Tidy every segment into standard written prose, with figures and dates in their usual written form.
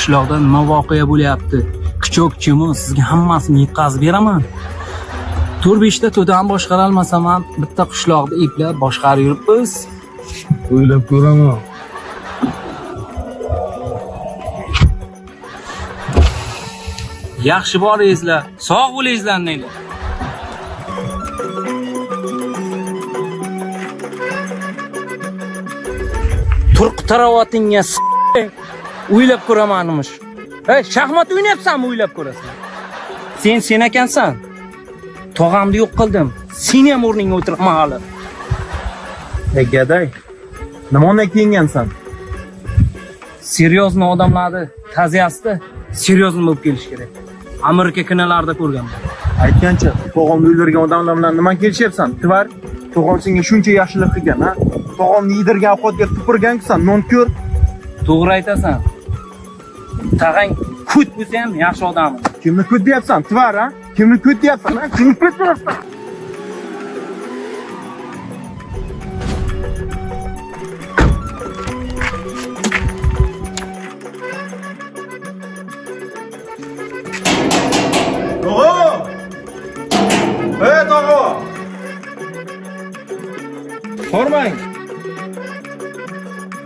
qishloqda nima voqea bo'lyapti? Kichok-chimi sizga hammasini yetkazib beraman. 4-5 ta to'dan boshqara olmasam ham bitta qishloqda eplab boshqarib yuribmiz. O'ylab ko'raman. Yaxshi boringizlar, sog' bo'lingizlar neylar. Turq tarovatingga o'ylab ko'ramanmish. Hey, shaxmat o'ynayapsanmi, o'ylab ko'rasan? Sen ekansan. Tog'amni yo'q qildim. Seni ham o'rningga o'tiribman hali. Ey gaday, nimadan kiyingansan? Seryozni odamlarni ta'ziyasida seryozni bo'lib kelish kerak. Amerika kinolarida ko'rganman. Aytgancha, tog'amni o'ldirgan odamlar bilan nima kelishyapsan? Tivar, tog'am senga shuncha yaxshilik qilgan, ha? Tog'amni yedirgan ovqatga tupurgan-kusan, non ko'r. To'g'ri aytasan. Tag'ang kut bo'lsa ham yaxshi odam. Kimni kut deyapsan? Tivar, ha? Kimni kut deyapsan, ha? Kimni kut deyapsan?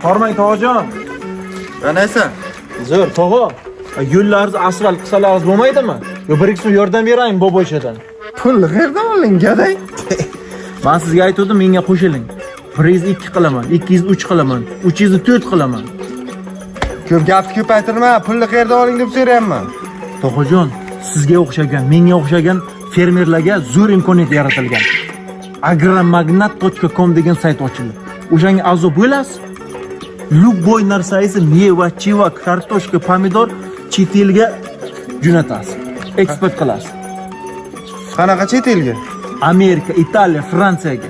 Qormang tog'ajon. Qanaysan? Zo'r tog'a. Yo'llarni asfalt qilsalaringiz bo'lmaydimi? Yo bir ikki yordam beraymi boboyshadan. Pulni qayerdan olding, gaday? Men sizga aytdim, menga qo'shiling. 102 qilaman, 203 qilaman, 304 qilaman. Ko'p gapni ko'paytirma, pulni qayerdan oling deb so'rayapman. Tog'ajon, sizga o'xshagan, menga o'xshagan fermerlarga zo'r imkoniyat yaratilgan. agromagnat.com degan sayt ochildi. O'shanga a'zo bo'lasiz? Любой narsangizni meva, chiva, kartoshka, pomidor chet elga jo'natasiz. Eksport qilasiz. Qanaqa chet elga? Amerika, Italiya, Fransiyaga.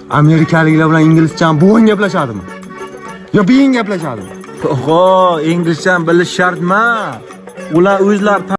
Amerikaliklar bilan inglizcha bo'yin gaplashadimi? Yo beyin gaplashadimi? Oho, inglizcha bilish shart emas. Ular o'zlari